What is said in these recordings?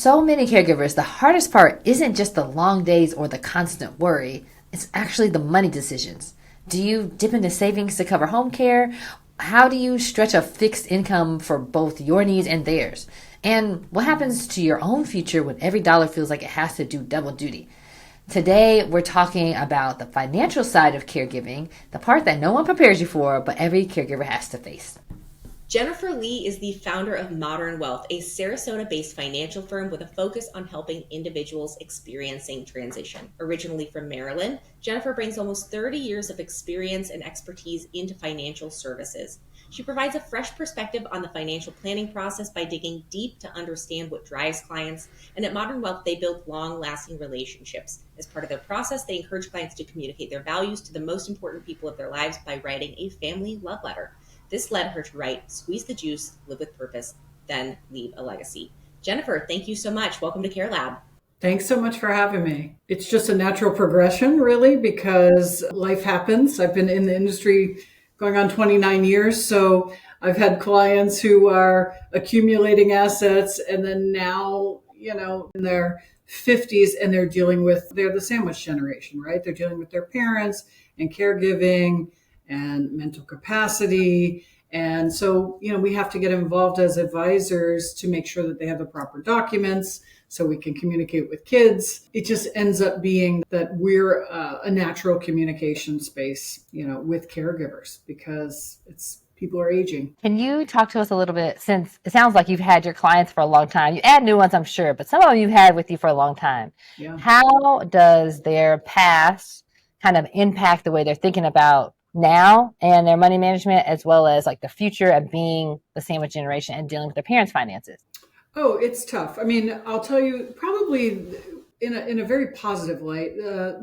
so many caregivers, the hardest part isn't just the long days or the constant worry, it's actually the money decisions. Do you dip into savings to cover home care? How do you stretch a fixed income for both your needs and theirs? And what happens to your own future when every dollar feels like it has to do double duty? Today, we're talking about the financial side of caregiving, the part that no one prepares you for, but every caregiver has to face. Jennifer Lee is the founder of Modern Wealth, a Sarasota-based financial firm with a focus on helping individuals experiencing transition. Originally from Maryland, Jennifer brings almost 30 years of experience and expertise into financial services. She provides a fresh perspective on the financial planning process by digging deep to understand what drives clients. And at Modern Wealth, they build long-lasting relationships. As part of their process, they encourage clients to communicate their values to the most important people of their lives by writing a family love letter. This led her to write Squeeze the Juice, Live with Purpose, Then Leave a Legacy. Jennifer, thank you so much. Welcome to Care Lab. Thanks so much for having me. It's just a natural progression, really, because life happens. I've been in the industry going on 29 years. So I've had clients who are accumulating assets and then now, in their 50s and they're the sandwich generation, right? They're dealing with their parents and caregiving and mental capacity. And so, we have to get involved as advisors to make sure that they have the proper documents so we can communicate with kids. It just ends up being that we're a natural communication space, with caregivers because people are aging. Can you talk to us a little bit, since it sounds like you've had your clients for a long time? You add new ones, I'm sure, but some of them you've had with you for a long time. Yeah. How does their past kind of impact the way they're thinking about now and their money management, as well as like the future of being the sandwich generation and dealing with their parents' finances? Oh, it's tough. I mean, I'll tell you, probably in a very positive light,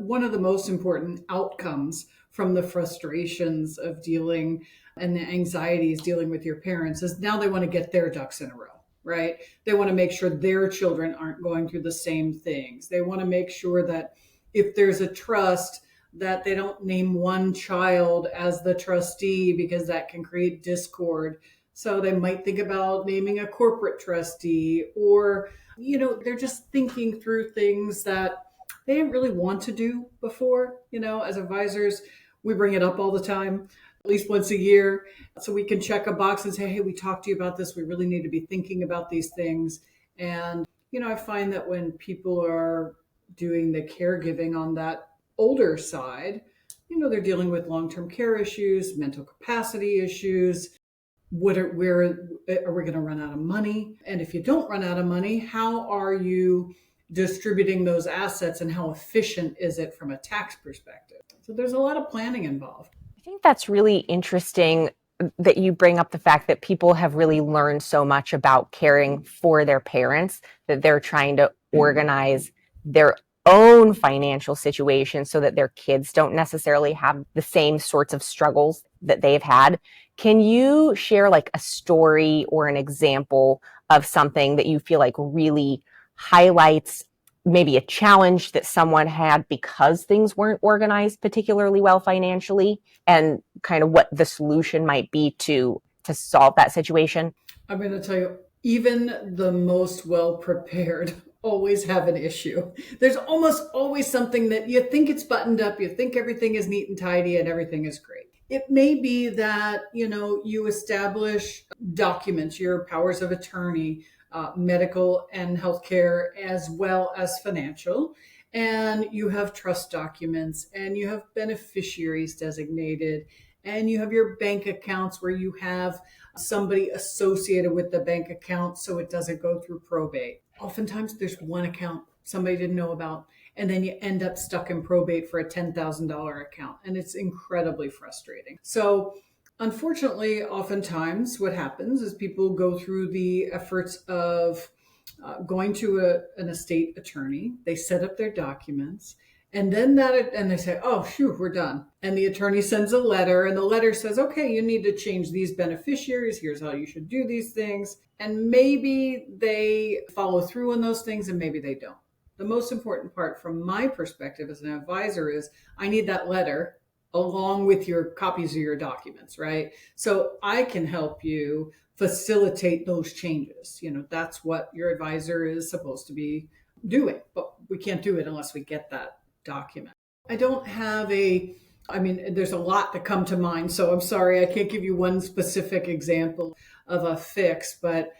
one of the most important outcomes from the frustrations of dealing and the anxieties dealing with your parents is now they want to get their ducks in a row, right? They want to make sure their children aren't going through the same things. They want to make sure that if there's a trust, that they don't name one child as the trustee because that can create discord. So they might think about naming a corporate trustee or, they're just thinking through things that they didn't really want to do before. As advisors, we bring it up all the time, at least once a year. So we can check a box and say, hey, we talked to you about this. We really need to be thinking about these things. And, I find that when people are doing the caregiving on that older side, they're dealing with long-term care issues, mental capacity issues. Where are we going to run out of money? And if you don't run out of money, how are you distributing those assets and how efficient is it from a tax perspective? So there's a lot of planning involved. I think that's really interesting that you bring up the fact that people have really learned so much about caring for their parents, that they're trying to organize their own financial situation so that their kids don't necessarily have the same sorts of struggles that they've had. Can you share like a story or an example of something that you feel like really highlights maybe a challenge that someone had because things weren't organized particularly well financially, and kind of what the solution might be to solve that situation? I'm going to tell you, even the most well-prepared always have an issue. There's almost always something that you think it's buttoned up, you think everything is neat and tidy and everything is great. It may be that, you establish documents, your powers of attorney, medical and healthcare, as well as financial. And you have trust documents and you have beneficiaries designated and you have your bank accounts where you have somebody associated with the bank account so it doesn't go through probate. Oftentimes there's one account somebody didn't know about, and then you end up stuck in probate for a $10,000 account. And it's incredibly frustrating. So unfortunately, oftentimes what happens is people go through the efforts of going to an estate attorney. They set up their documents. And then they say, oh, phew, we're done. And the attorney sends a letter and the letter says, okay, you need to change these beneficiaries. Here's how you should do these things. And maybe they follow through on those things and maybe they don't. The most important part from my perspective as an advisor is I need that letter along with your copies of your documents, right? So I can help you facilitate those changes. That's what your advisor is supposed to be doing, but we can't do it unless we get that document. I don't have there's a lot that come to mind, so I'm sorry, I can't give you one specific example of a fix, but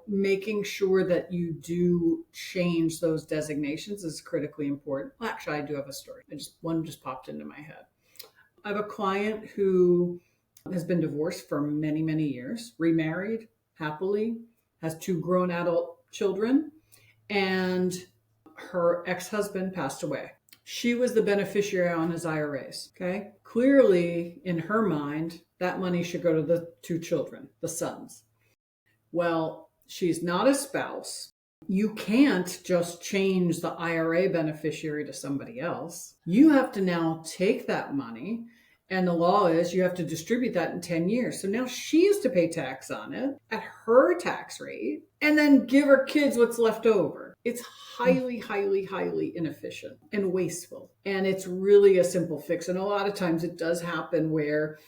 making sure that you do change those designations is critically important. Well, actually, I do have a story. One just popped into my head. I have a client who has been divorced for many, many years, remarried happily, has 2 grown adult children, and her ex-husband passed away. She was the beneficiary on his IRAs. Okay. Clearly, in her mind, that money should go to the 2 children, the sons. Well, she's not a spouse. You can't just change the IRA beneficiary to somebody else. You have to now take that money, and the law is you have to distribute that in 10 years. So now she has to pay tax on it at her tax rate and then give her kids what's left over. It's highly, highly, highly inefficient and wasteful. And it's really a simple fix. And a lot of times it does happen where,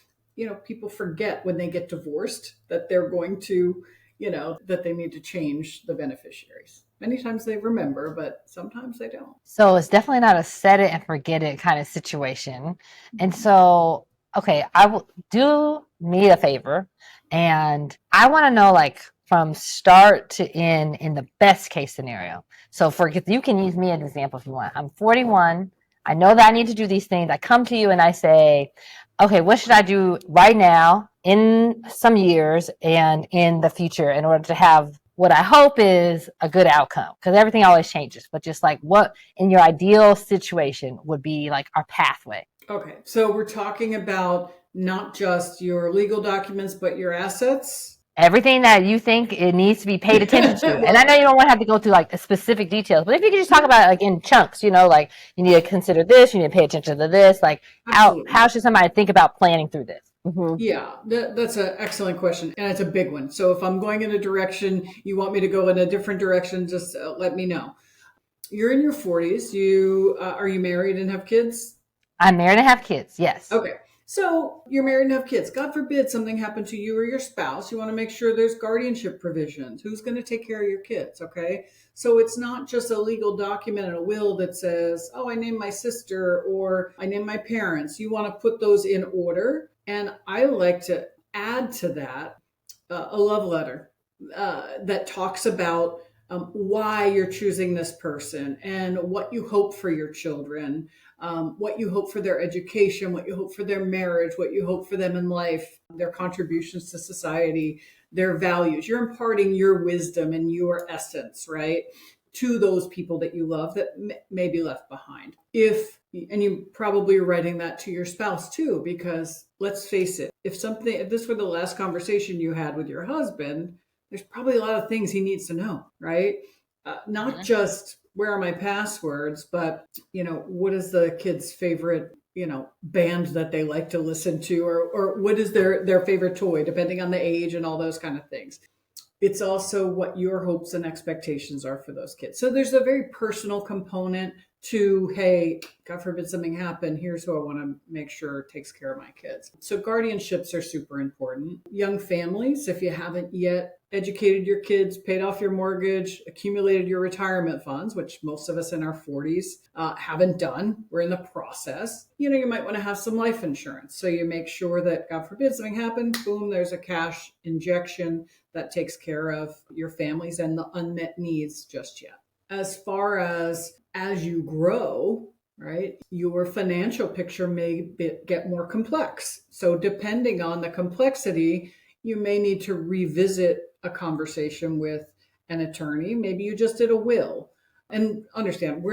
people forget when they get divorced that they're going to, that they need to change the beneficiaries. Many times they remember, but sometimes they don't. So it's definitely not a set it and forget it kind of situation. And so, okay, I will do me a favor, and I want to know, like, from start to end in the best case scenario. So you can use me as an example if you want. I'm 41. I know that I need to do these things. I come to you and I say, okay, what should I do right now, in some years, and in the future, in order to have what I hope is a good outcome? Because everything always changes, but just like what in your ideal situation would be like our pathway. Okay, so we're talking about not just your legal documents, but your assets. Everything that you think it needs to be paid attention to. And I know you don't want to have to go through like the specific details, but if you could just talk about it like in chunks, like you need to consider this, you need to pay attention to this, like how should somebody think about planning through this? Mm-hmm. Yeah, that's an excellent question. And it's a big one. So if I'm going in a direction, you want me to go in a different direction, just let me know. You're in your 40s. Are you married and have kids? I'm married and have kids, yes. Okay. So you're married and have kids. God forbid something happened to you or your spouse. You want to make sure there's guardianship provisions. Who's going to take care of your kids? Okay. So it's not just a legal document and a will that says, oh, I named my sister or I named my parents. You want to put those in order. And I like to add to that a love letter that talks about why you're choosing this person and what you hope for your children. What you hope for their education, what you hope for their marriage, what you hope for them in life, their contributions to society, their values. You're imparting your wisdom and your essence, right, to those people that you love that may be left behind. And you probably are writing that to your spouse too, because let's face it, if this were the last conversation you had with your husband, there's probably a lot of things he needs to know, right? Not just where are my passwords, but, what is the kid's favorite, band that they like to listen to, or what is their favorite toy, depending on the age and all those kind of things. It's also what your hopes and expectations are for those kids. So there's a very personal component to, hey, God forbid something happened, here's who I want to make sure takes care of my kids. So guardianships are super important. Young families, if you haven't yet educated your kids, paid off your mortgage, accumulated your retirement funds, which most of us in our 40s haven't done. We're in the process. You might want to have some life insurance. So you make sure that, God forbid something happened, boom, there's a cash injection that takes care of your families and the unmet needs just yet. As far as you grow, right, your financial picture may get more complex. So depending on the complexity, you may need to revisit a conversation with an attorney. Maybe you just did a will. And understand,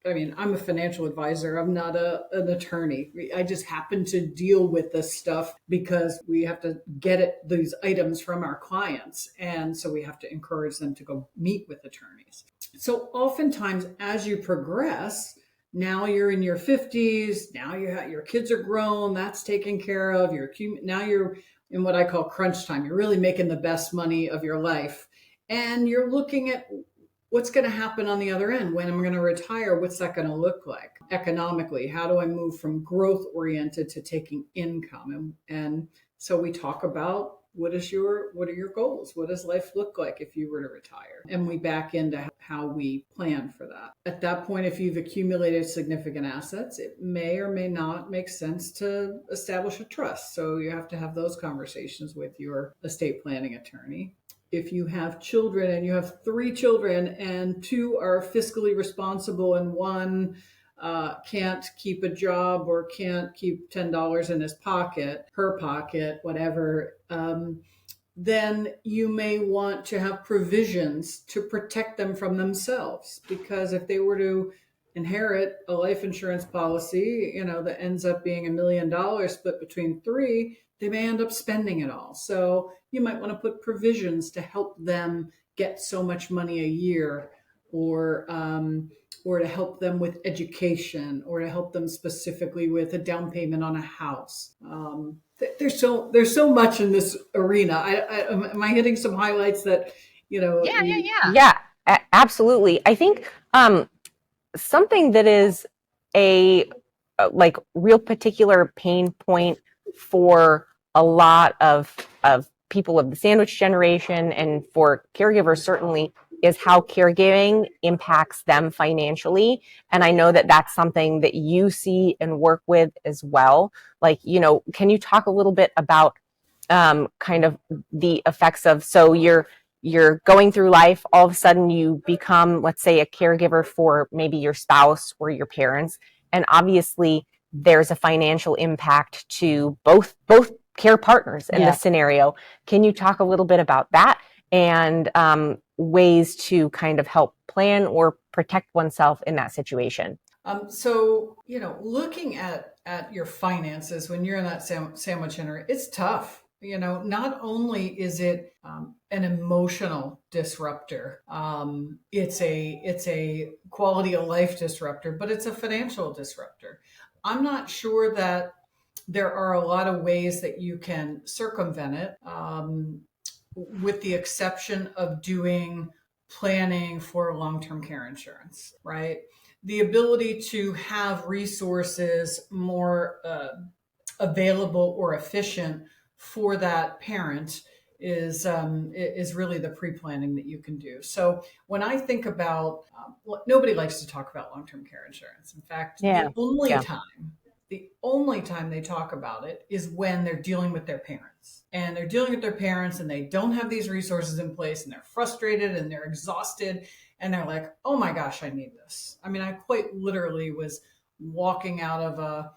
I'm a financial advisor. I'm not an attorney. I just happen to deal with this stuff because we have to get these items from our clients. And so we have to encourage them to go meet with attorneys. So oftentimes as you progress, now you're in your 50s, now your kids are grown, that's taken care of. Now you're in what I call crunch time. You're really making the best money of your life. And you're looking at what's going to happen on the other end? When I'm going to retire, what's that going to look like economically? How do I move from growth oriented to taking income? And so we talk about what are your goals? What does life look like if you were to retire? And we back into how we plan for that. At that point, if you've accumulated significant assets, it may or may not make sense to establish a trust. So you have to have those conversations with your estate planning attorney. If you have children and you have 3 children and 2 are fiscally responsible and 1 can't keep a job or can't keep $10 in his pocket, her pocket, whatever, then you may want to have provisions to protect them from themselves. Because if they were to inherit a life insurance policy, that ends up being $1 million split between 3, they may end up spending it all. So you might want to put provisions to help them get so much money a year, or to help them with education, or to help them specifically with a down payment on a house. There's so much in this arena. Am I hitting some highlights that Yeah, absolutely. I think something that is a like real particular pain point for a lot of people of the sandwich generation, and for caregivers certainly, is how caregiving impacts them financially. And I know that that's something that you see and work with as well. Like, can you talk a little bit about kind of the effects of, so you're going through life, all of a sudden you become, let's say, a caregiver for maybe your spouse or your parents, and obviously there's a financial impact to both care partners in this scenario. Can you talk a little bit about that, and ways to kind of help plan or protect oneself in that situation? So, looking at your finances when you're in that sandwich area, it's tough. Not only is it an emotional disruptor, it's a quality of life disruptor, but it's a financial disruptor. I'm not sure that there are a lot of ways that you can circumvent it, with the exception of doing planning for long-term care insurance, right? The ability to have resources more available or efficient for that parent is really the pre-planning that you can do. So when I think about, nobody likes to talk about long-term care insurance. In fact, the only time they talk about it is when they're dealing with their parents. And they're dealing with their parents and they don't have these resources in place, and they're frustrated and they're exhausted, and they're like, oh my gosh, I need this. I mean, I quite literally was walking out of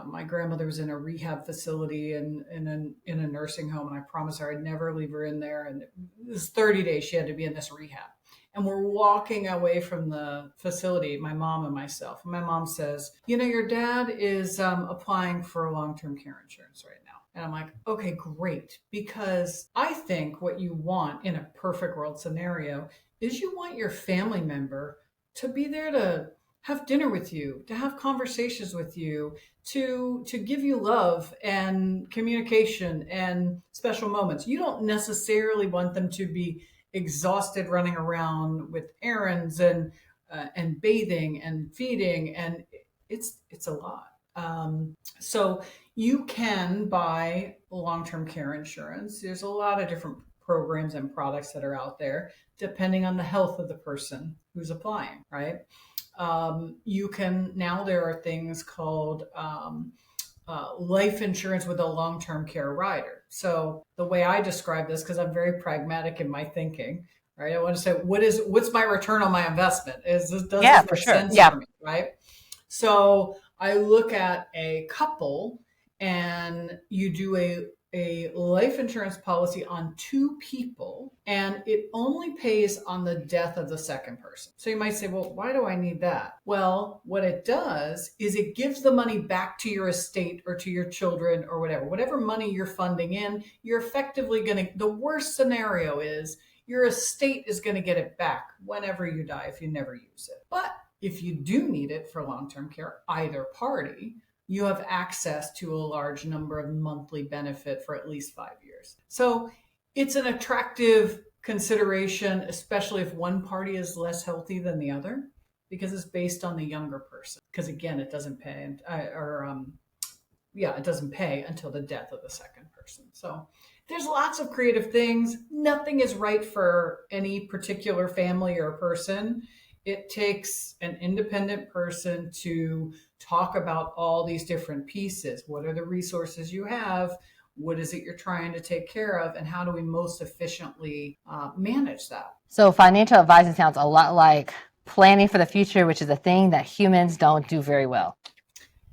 my grandmother was in a rehab facility in a nursing home, and I promised her I'd never leave her in there. And it was 30 days she had to be in this rehab. And we're walking away from the facility, my mom and myself. And my mom says, your dad is applying for long-term care insurance right now. And I'm like, okay, great. Because I think what you want in a perfect world scenario is you want your family member to be there to have dinner with you, to have conversations with you, to give you love and communication and special moments. You don't necessarily want them to be exhausted running around with errands and bathing and feeding, and it's a lot. So you can buy long-term care insurance. There's a lot of different programs and products that are out there, depending on the health of the person who's applying, right? There are things called life insurance with a long-term care rider. So the way I describe this, because I'm very pragmatic in my thinking, right? I want to say, what's my return on my investment? Does this make sense for me, right? So I look at a couple, and you do a life insurance policy on 2 people, and it only pays on the death of the second person. So you might say, well, why do I need that? Well, what it does is it gives the money back to your estate or to your children or whatever money you're funding in. You're effectively the worst scenario is your estate is going to get it back whenever you die if you never use it. But if you do need it for long-term care, either party, you have access to a large number of monthly benefit for at least 5 years. So it's an attractive consideration, especially if one party is less healthy than the other, because it's based on the younger person. Because again, it doesn't pay, it doesn't pay until the death of the second person. So there's lots of creative things. Nothing is right for any particular family or person. It takes an independent person to talk about all these different pieces. What are the resources you have? What is it you're trying to take care of? And how do we most efficiently manage that? So financial advising sounds a lot like planning for the future, which is a thing that humans don't do very well.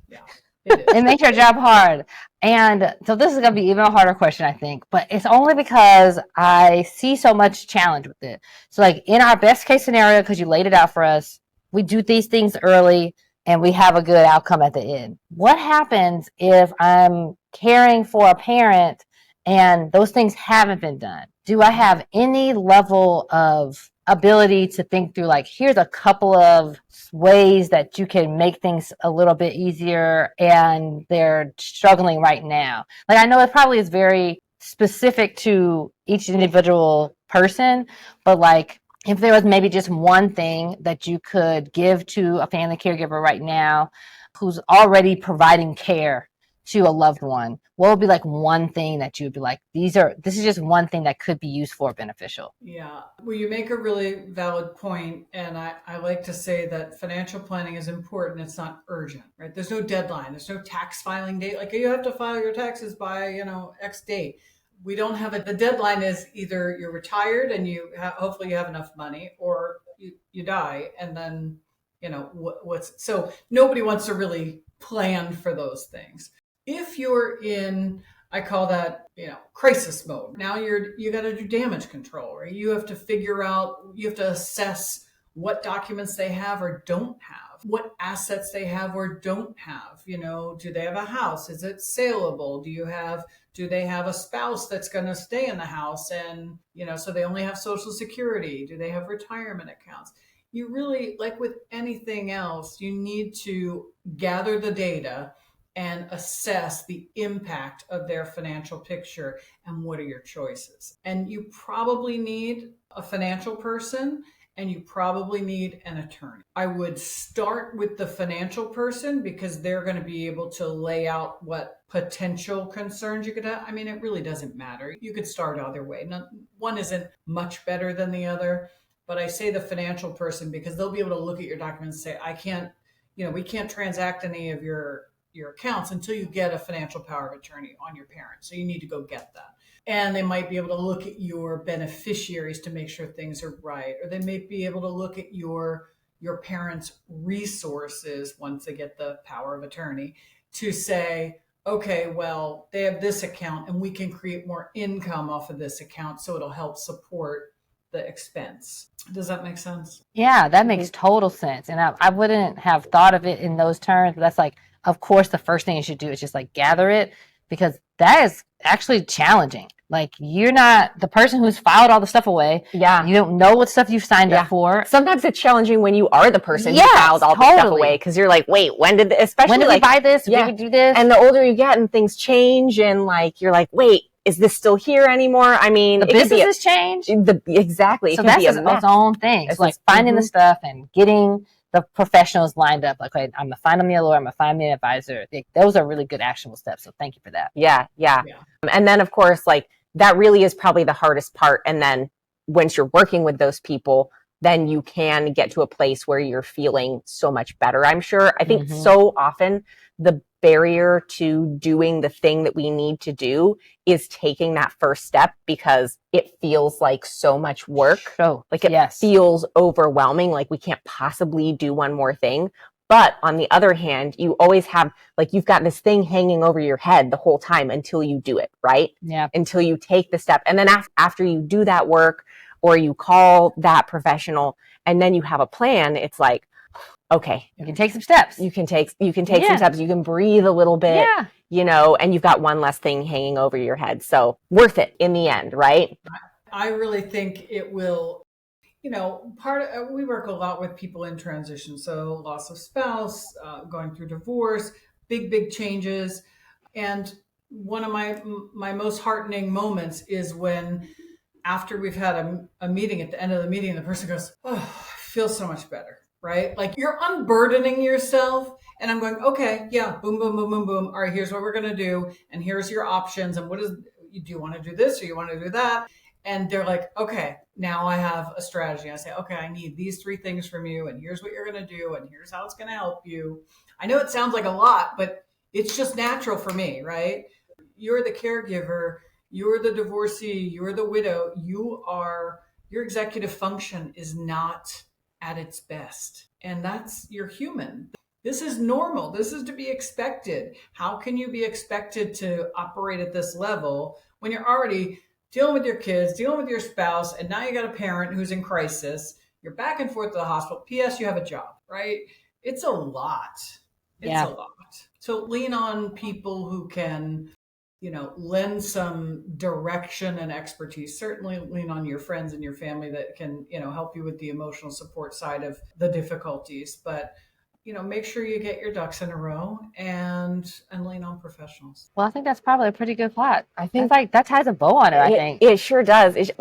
Yeah. It makes your job hard. And so this is going to be even a harder question, I think, but it's only because I see so much challenge with it. So like in our best case scenario, because you laid it out for us, we do these things early and we have a good outcome at the end. What happens if I'm caring for a parent and those things haven't been done? Do I have any level of ability to think through, like, here's a couple of ways that you can make things a little bit easier and they're struggling right now? Like, I know it probably is very specific to each individual person, but like if there was maybe just one thing that you could give to a family caregiver right now who's already providing care to a loved one, what would be like one thing that you would be like, this is just one thing that could be useful or beneficial? Yeah. Well, you make a really valid point, and I like to say that financial planning is important. It's not urgent, right? There's no deadline. There's no tax filing date. Like you have to file your taxes by, X date. We don't have the deadline is either you're retired and hopefully you have enough money, or you die. And then, so nobody wants to really plan for those things. If you're in, I call that, crisis mode. Now you got to do damage control, right? You have to assess what documents they have or don't have, what assets they have or don't have. Do they have a house? Is it saleable? Do they have a spouse that's going to stay in the house? And, so they only have Social Security. Do they have retirement accounts? You really, like with anything else, you need to gather the data and assess the impact of their financial picture and what are your choices. And you probably need a financial person and you probably need an attorney. I would start with the financial person because they're going to be able to lay out what potential concerns you could have. I mean, it really doesn't matter. You could start either way. One isn't much better than the other, but I say the financial person because they'll be able to look at your documents and say, we can't transact any of your accounts until you get a financial power of attorney on your parent. So you need to go get that. And they might be able to look at your beneficiaries to make sure things are right. Or they may be able to look at your parents' resources once they get the power of attorney to say, okay, well, they have this account and we can create more income off of this account. So it'll help support the expense. Does that make sense? Yeah, that makes total sense. And I wouldn't have thought of it in those terms, but that's like, of course, the first thing you should do is just like gather it, because that is actually challenging. Like, you're not the person who's filed all the stuff away. Yeah. You don't know what stuff you've signed up for. Sometimes it's challenging when you are the person who filed all the stuff away, because you're like, wait, when did we buy this? Did we do this? And the older you get and things change and like, you're like, wait, is this still here anymore? I mean, the business has changed. Exactly. So that's its own thing. It's like finding the stuff and getting the professionals lined up. Like, okay, I'm going to find me a lawyer. I'm going to find me an advisor. Those are really good actionable steps. So thank you for that. Yeah. And then, of course, like, that really is probably the hardest part. And then once you're working with those people, then you can get to a place where you're feeling so much better. I'm sure. I think so often the barrier to doing the thing that we need to do is taking that first step, because it feels like so much work. Like it feels overwhelming. Like we can't possibly do one more thing. But on the other hand, you always have, like, you've got this thing hanging over your head the whole time until you do it, right? Yeah. Until you take the step. And then after you do that work, or you call that professional and then you have a plan, it's like, okay, you can take some steps. You can take some steps. You can breathe a little bit, and you've got one less thing hanging over your head. So worth it in the end, right? I really think it will. We work a lot with people in transition. So loss of spouse, going through divorce, big changes. And one of my most heartening moments is when after we've had a meeting, at the end of the meeting, the person goes, oh, I feel so much better, right? Like you're unburdening yourself. And I'm going, okay, yeah, boom, boom, boom, boom, boom. All right, here's what we're going to do. And here's your options. And do you want to do this or you want to do that? And they're like, okay, now I have a strategy. I say, okay, I need these 3 things from you. And here's what you're going to do. And here's how it's going to help you. I know it sounds like a lot, but it's just natural for me, right? You're the caregiver. You're the divorcee. You're the widow. Your executive function is not at its best. And you're human. This is normal. This is to be expected. How can you be expected to operate at this level when you're already dealing with your kids, dealing with your spouse, and now you got a parent who's in crisis? You're back and forth to the hospital. P.S. You have a job, right? It's a lot. It's a lot. So lean on people who can, lend some direction and expertise. Certainly lean on your friends and your family that can, help you with the emotional support side of the difficulties. But make sure you get your ducks in a row and lean on professionals. Well, I think that's probably a pretty good plot. I think that ties a bow on it, I think. It sure does. I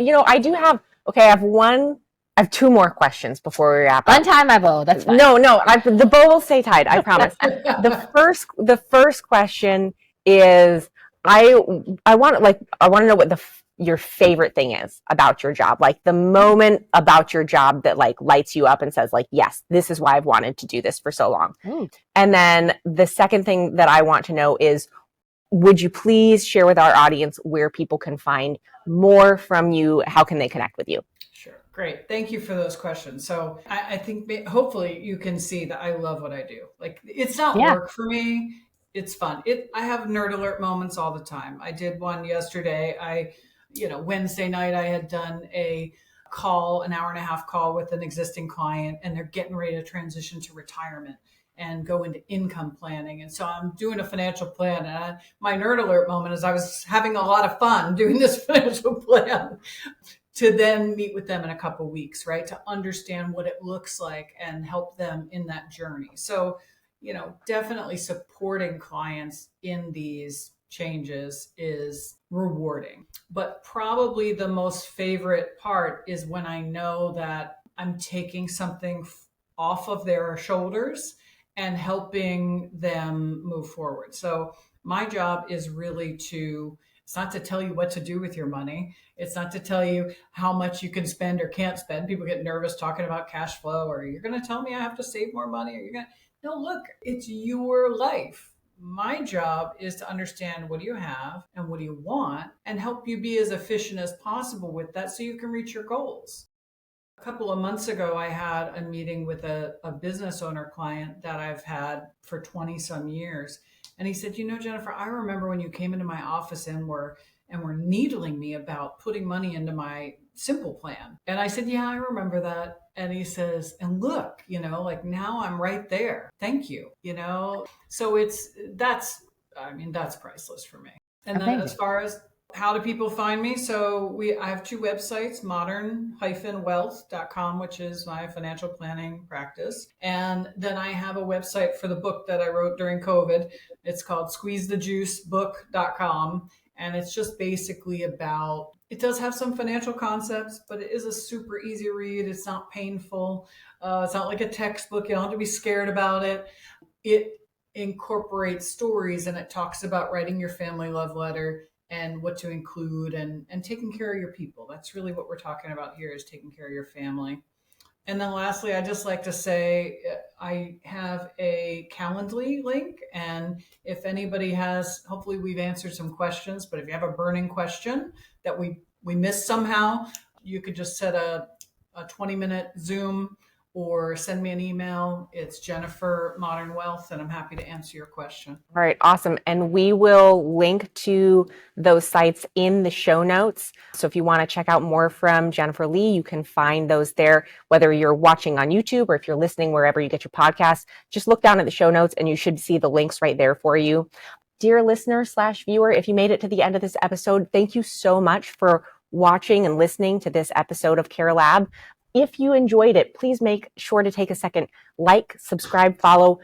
have 2 more questions before we wrap up. Untie my bow. That's fine. No, the bow will stay tied. I promise. The first question is, I want to know what your favorite thing is about your job, like the moment about your job that like lights you up and says like, yes, this is why I've wanted to do this for so long. Ooh. And then the second thing that I want to know is, would you please share with our audience where people can find more from you? How can they connect with you? Sure. Great. Thank you for those questions. So I think hopefully you can see that I love what I do. Like it's not work for me. It's fun. I have nerd alert moments all the time. I did one yesterday. Wednesday night, I had done an hour and a half call with an existing client, and they're getting ready to transition to retirement and go into income planning. And so I'm doing a financial plan. And my nerd alert moment is I was having a lot of fun doing this financial plan to then meet with them in a couple of weeks, right? To understand what it looks like and help them in that journey. So, definitely supporting clients in these changes is rewarding. But probably the most favorite part is when I know that I'm taking something off of their shoulders and helping them move forward. So my job is really it's not to tell you what to do with your money. It's not to tell you how much you can spend or can't spend. People get nervous talking about cash flow, or you're going to tell me I have to save more money, or you're going to, no, look, it's your life. My job is to understand what do you have and what do you want and help you be as efficient as possible with that so you can reach your goals. A couple of months ago, I had a meeting with a business owner client that I've had for 20 some years. And he said, Jennifer, I remember when you came into my office and were needling me about putting money into my simple plan. And I said, yeah, I remember that. And he says, and look, like now I'm right there. Thank you. So that's priceless for me. And then as far as how do people find me? So I have 2 websites, modern-wealth.com, which is my financial planning practice. And then I have a website for the book that I wrote during COVID. It's called squeezethejuicebook.com. And it's just basically it does have some financial concepts, but it is a super easy read. It's not painful. It's not like a textbook. You don't have to be scared about it. It incorporates stories, and it talks about writing your family love letter and what to include and taking care of your people. That's really what we're talking about here, is taking care of your family. And then lastly, I just like to say I have a Calendly link. And if anybody hopefully we've answered some questions, but if you have a burning question that we missed somehow, you could just set a 20-minute Zoom or send me an email. It's Jennifer Modern Wealth, and I'm happy to answer your question. All right, awesome. And we will link to those sites in the show notes. So if you want to check out more from Jennifer Lee, you can find those there, whether you're watching on YouTube or if you're listening wherever you get your podcasts. Just look down at the show notes and you should see the links right there for you. Dear listener/viewer, if you made it to the end of this episode, thank you so much for watching and listening to this episode of Care Lab. If you enjoyed it, please make sure to take a second, like, subscribe, follow.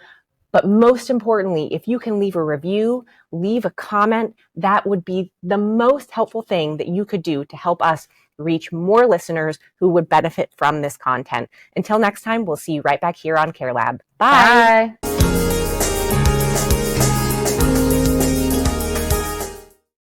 But most importantly, if you can leave a review, leave a comment, that would be the most helpful thing that you could do to help us reach more listeners who would benefit from this content. Until next time, we'll see you right back here on Care Lab. Bye. Bye.